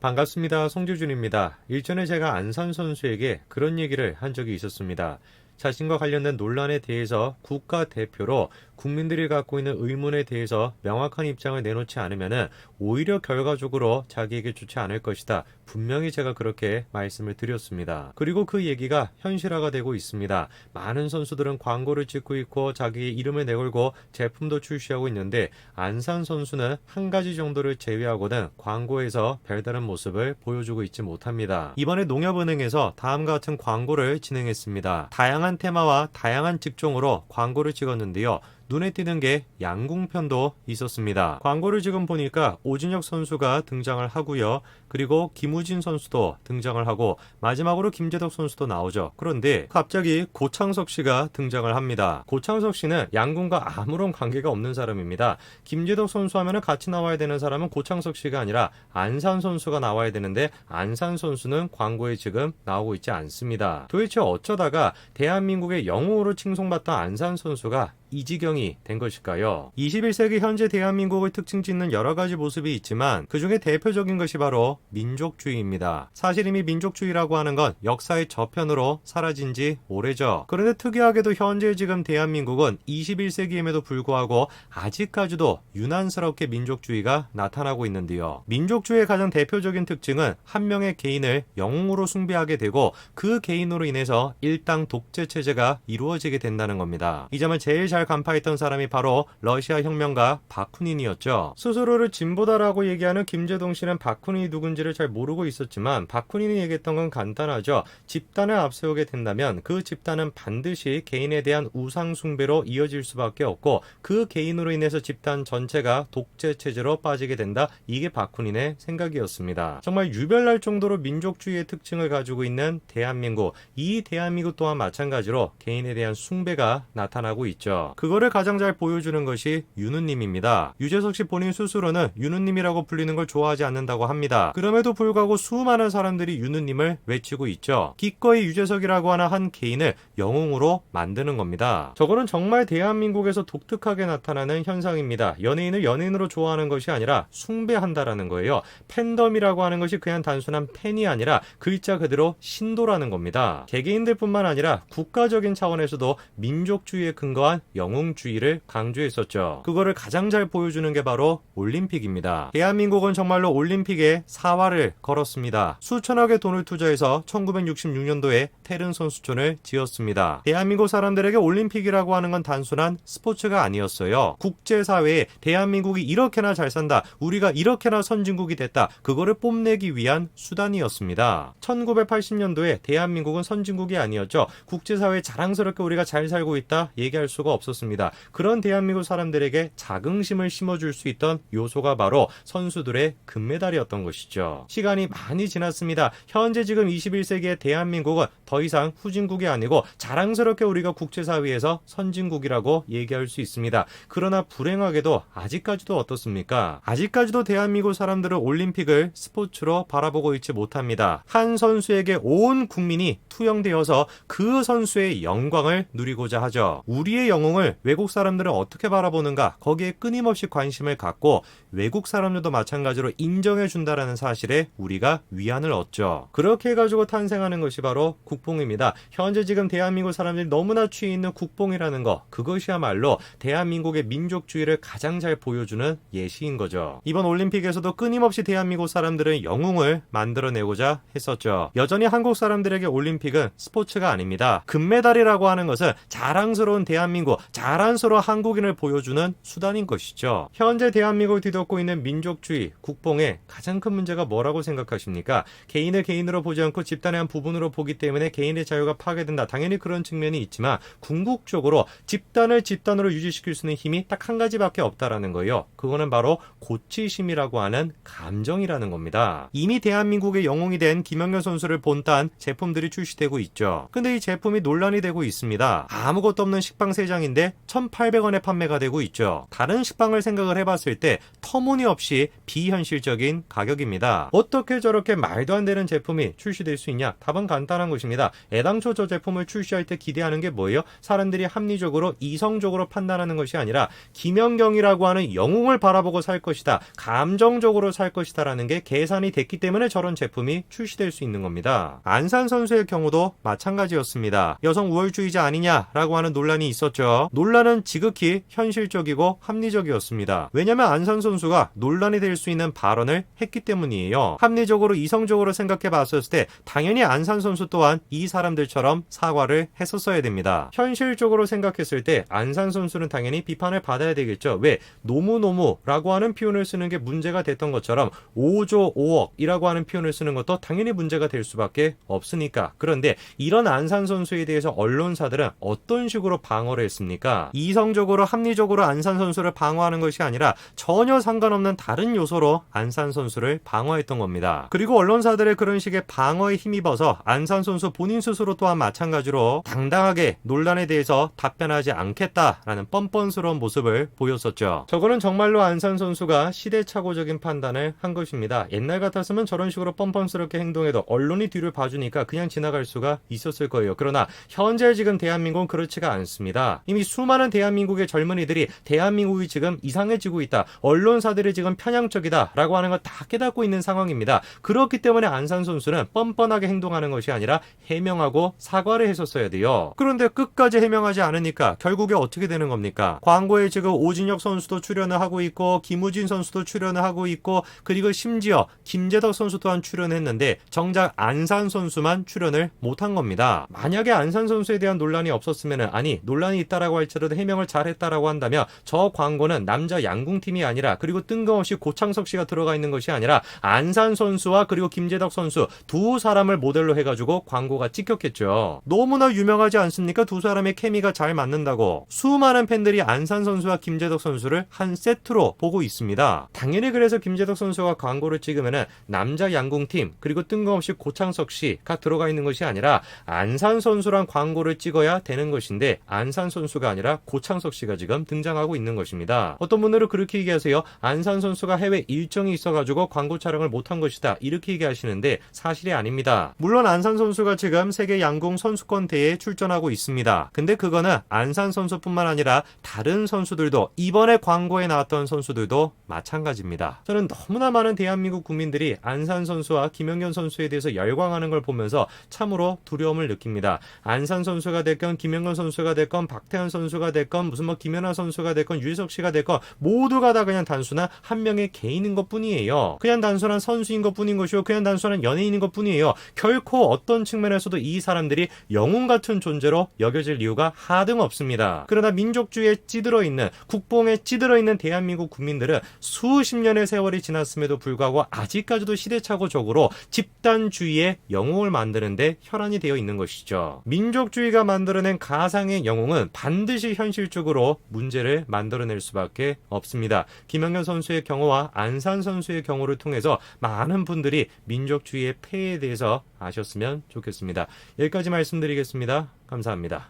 반갑습니다. 송재준입니다. 일전에 제가 안산 선수에게 그런 얘기를 한 적이 있었습니다. 자신과 관련된 논란에 대해서 국가대표로 국민들이 갖고 있는 의문에 대해서 명확한 입장을 내놓지 않으면 오히려 결과적으로 자기에게 좋지 않을 것이다. 분명히 제가 그렇게 말씀을 드렸습니다. 그리고 그 얘기가 현실화가 되고 있습니다. 많은 선수들은 광고를 찍고 있고 자기의 이름을 내걸고 제품도 출시하고 있는데 안산 선수는 한 가지 정도를 제외하고는 광고에서 별다른 모습을 보여주고 있지 못합니다. 이번에 농협은행에서 다음과 같은 광고를 진행했습니다. 다양한 테마와 다양한 직종으로 광고를 찍었는데요. 눈에 띄는 게 양궁편도 있었습니다. 광고를 지금 보니까 오진혁 선수가 등장을 하고요. 그리고 김우진 선수도 등장을 하고 마지막으로 김재덕 선수도 나오죠. 그런데 갑자기 고창석 씨가 등장을 합니다. 고창석 씨는 양궁과 아무런 관계가 없는 사람입니다. 김재덕 선수 하면은 같이 나와야 되는 사람은 고창석 씨가 아니라 안산 선수가 나와야 되는데 안산 선수는 광고에 지금 나오고 있지 않습니다. 도대체 어쩌다가 대한민국의 영웅으로 칭송받던 안산 선수가 이 지경이 된 것일까요? 21세기 현재 대한민국을 특징 짓는 여러 가지 모습이 있지만 그중에 대표적인 것이 바로 민족주의입니다. 사실 이미 민족주의라고 하는 건 역사의 저편으로 사라진 지 오래죠. 그런데 특이하게도 현재 지금 대한민국은 21세기임에도 불구하고 아직까지도 유난스럽게 민족주의가 나타나고 있는데요. 민족주의의 가장 대표적인 특징은 한 명의 개인을 영웅으로 숭배하게 되고 그 개인으로 인해서 일당 독재 체제가 이루어지게 된다는 겁니다. 이 점을 제일 잘 간파했던 사람이 바로 러시아 혁명가 바쿠닌이었죠. 스스로를 진보다라고 얘기하는 김재동 씨는 바쿠닌이 누군지를 잘 모르고 있었지만 바쿠닌이 얘기했던 건 간단하죠. 집단을 앞세우게 된다면 그 집단은 반드시 개인에 대한 우상 숭배로 이어질 수밖에 없고 그 개인으로 인해서 집단 전체가 독재 체제로 빠지게 된다. 이게 바쿠닌의 생각이었습니다. 정말 유별날 정도로 민족주의의 특징을 가지고 있는 대한민국. 이 대한민국 또한 마찬가지로 개인에 대한 숭배가 나타나고 있죠. 그거를 가장 잘 보여주는 것이 윤우님입니다. 유재석 씨 본인 스스로는 윤우님이라고 불리는 걸 좋아하지 않는다고 합니다. 그럼에도 불구하고 수많은 사람들이 윤우님을 외치고 있죠. 기꺼이 유재석이라고 하는 한 개인을 영웅으로 만드는 겁니다. 저거는 정말 대한민국에서 독특하게 나타나는 현상입니다. 연예인을 연예인으로 좋아하는 것이 아니라 숭배한다라는 거예요. 팬덤이라고 하는 것이 그냥 단순한 팬이 아니라 글자 그대로 신도라는 겁니다. 개개인들뿐만 아니라 국가적인 차원에서도 민족주의에 근거한 영웅주의를 강조했었죠. 그거를 가장 잘 보여주는 게 바로 올림픽입니다. 대한민국은 정말로 올림픽에 사활을 걸었습니다. 수천억의 돈을 투자해서 1966년도에 태릉 선수촌을 지었습니다. 대한민국 사람들에게 올림픽이라고 하는 건 단순한 스포츠가 아니었어요. 국제사회에 대한민국이 이렇게나 잘 산다, 우리가 이렇게나 선진국이 됐다, 그거를 뽐내기 위한 수단이었습니다. 1980년도에 대한민국은 선진국이 아니었죠. 국제사회에 자랑스럽게 우리가 잘 살고 있다 얘기할 수가 없었습니다. 그런 대한민국 사람들에게 자긍심을 심어줄 수 있던 요소가 바로 선수들의 금메달이었던 것이죠. 시간이 많이 지났습니다. 현재 지금 21세기의 대한민국은 더 이상 후진국이 아니고 자랑스럽게 우리가 국제사회에서 선진국이라고 얘기할 수 있습니다. 그러나 불행하게도 아직까지도 어떻습니까? 아직까지도 대한민국 사람들은 올림픽을 스포츠로 바라보고 있지 못합니다. 한 선수에게 온 국민이 투영되어서 그 선수의 영광을 누리고자 하죠. 우리의 영웅을 외국 사람들은 어떻게 바라보는가, 거기에 끊임없이 관심을 갖고 외국 사람들도 마찬가지로 인정해준다라는 사실에 우리가 위안을 얻죠. 그렇게 해가지고 탄생하는 것이 바로 국뽕입니다. 현재 지금 대한민국 사람들이 너무나 취해 있는 국뽕이라는 거, 그것이야말로 대한민국의 민족주의를 가장 잘 보여주는 예시인 거죠. 이번 올림픽에서도 끊임없이 대한민국 사람들은 영웅을 만들어내고자 했었죠. 여전히 한국 사람들에게 올림픽은 스포츠가 아닙니다. 금메달이라고 하는 것은 자랑스러운 대한민국, 자랑스러운 한국인을 보여주는 수단인 것이죠. 현재 대한민국을 뒤덮고 있는 민족주의, 국뽕의 가장 큰 문제가 뭐라고 생각하십니까? 개인을 개인으로 보지 않고 집단의 한 부분으로 보기 때문에 개인의 자유가 파괴된다. 당연히 그런 측면이 있지만 궁극적으로 집단을 집단으로 유지시킬 수 있는 힘이 딱 한 가지밖에 없다라는 거예요. 그거는 바로 고치심이라고 하는 감정이라는 겁니다. 이미 대한민국의 영웅이 된 김연경 선수를 본딴 제품들이 출시되고 있죠. 근데 이 제품이 논란이 되고 있습니다. 아무것도 없는 식빵 3장인데 식빵인데 1,800원에 판매가 되고 있죠. 다른 식빵을 생각을 해봤을 때 터무니없이 비현실적인 가격입니다. 어떻게 저렇게 말도 안 되는 제품이 출시될 수 있냐? 답은 간단한 것입니다. 애당초 저 제품을 출시할 때 기대하는 게 뭐예요? 사람들이 합리적으로 이성적으로 판단하는 것이 아니라 김연경이라고 하는 영웅을 바라보고 살 것이다. 감정적으로 살 것이다 라는 게 계산이 됐기 때문에 저런 제품이 출시될 수 있는 겁니다. 안산 선수의 경우도 마찬가지였습니다. 여성 우월주의자 아니냐라고 하는 논란이 있었죠. 논란은 지극히 현실적이고 합리적이었습니다. 왜냐하면 안산 선수가 논란이 될 수 있는 발언을 했기 때문이에요. 합리적으로 이성적으로 생각해 봤을 때 당연히 안산 선수 또한 이 사람들처럼 사과를 했었어야 됩니다. 현실적으로 생각했을 때 안산 선수는 당연히 비판을 받아야 되겠죠. 왜? 노무노무라고 하는 표현을 쓰는 게 문제가 됐던 것처럼 5조 5억이라고 하는 표현을 쓰는 것도 당연히 문제가 될 수밖에 없으니까. 그런데 이런 안산 선수에 대해서 언론사들은 어떤 식으로 방어를 했습니까? 이성적으로 합리적으로 안산 선수를 방어하는 것이 아니라 전혀 상관없는 다른 요소로 안산 선수를 방어했던 겁니다. 그리고 언론사들의 그런 식의 방어에 힘입어서 안산 선수 본인 스스로 또한 마찬가지로 당당하게 논란에 대해서 답변하지 않겠다라는 뻔뻔스러운 모습을 보였었죠. 저거는 정말로 안산 선수가 시대착오적인 판단을 한 것입니다. 옛날 같았으면 저런 식으로 뻔뻔스럽게 행동해도 언론이 뒤를 봐주니까 그냥 지나갈 수가 있었을 거예요. 그러나 현재 지금 대한민국은 그렇지가 않습니다. 이미 수많은 대한민국의 젊은이들이 대한민국이 지금 이상해지고 있다. 언론사들이 지금 편향적이다 라고 하는 걸 다 깨닫고 있는 상황입니다. 그렇기 때문에 안산 선수는 뻔뻔하게 행동하는 것이 아니라 해명하고 사과를 했었어야 돼요. 그런데 끝까지 해명하지 않으니까 결국에 어떻게 되는 겁니까? 광고에 지금 오진혁 선수도 출연을 하고 있고 김우진 선수도 출연을 하고 있고 그리고 심지어 김재덕 선수 또한 출연했는데 정작 안산 선수만 출연을 못한 겁니다. 만약에 안산 선수에 대한 논란이 없었으면 아니 논란이 있다라고 할지라도 해명을 잘했다라고 한다면 저 광고는 남자 양궁팀이 아니라 그리고 뜬금없이 고창석 씨가 들어가 있는 것이 아니라 안산 선수와 그리고 김재덕 선수 두 사람을 모델로 해가지고 광고가 찍혔겠죠. 너무나 유명하지 않습니까? 두 사람의 케미가 잘 맞는다고. 수많은 팬들이 안산 선수와 김재덕 선수를 한 세트로 보고 있습니다. 당연히 그래서 김재덕 선수가 광고를 찍으면은 남자 양궁팀 그리고 뜬금없이 고창석 씨가 들어가 있는 것이 아니라 안산 선수랑 광고를 찍어야 되는 것인데 안산 선수가 아니라 고창석 씨가 지금 등장하고 있는 것입니다. 어떤 분들은 그렇게 얘기하세요. 안산 선수가 해외 일정이 있어가지고 광고 촬영을 못한 것이다. 이렇게 얘기하시는데 사실이 아닙니다. 물론 안산 선수가 지금 세계 양궁 선수권 대회에 출전하고 있습니다. 근데 그거는 안산 선수뿐만 아니라 다른 선수들도 이번에 광고에 나왔던 선수들도 마찬가지입니다. 저는 너무나 많은 대한민국 국민들이 안산 선수와 김연경 선수에 대해서 열광하는 걸 보면서 참으로 두려움을 느낍니다. 안산 선수가 됐건 김연경 선수가 됐건 박태환 선수가 됐건 무슨 김연아 선수가 됐건 유재석 씨가 됐건 모두가 다 그냥 단순한 한 명의 개인인 것 뿐이에요. 그냥 단순한 선수인 것 뿐인 것이고 그냥 단순한 연예인인 것 뿐이에요. 결코 어떤 측면에서도 이 사람들이 영웅 같은 존재로 여겨질 이유가 하등 없습니다. 그러나 민족주의에 찌들어 있는 국뽕에 찌들어 있는 대한민국 국민들은 수십 년의 세월이 지났음에도 불구하고 아직까지도 시대착오적으로 집단주의의 영웅을 만드는데 혈안이 되어 있는 것이죠. 민족주의가 만들어낸 가상의 영웅은 반드시 현실적으로 문제를 만들어낼 수밖에 없습니다. 김연경 선수의 경우와 안산 선수의 경우를 통해서 많은 분들이 민족주의의 폐해에 대해서 아셨으면 좋겠습니다. 여기까지 말씀드리겠습니다. 감사합니다.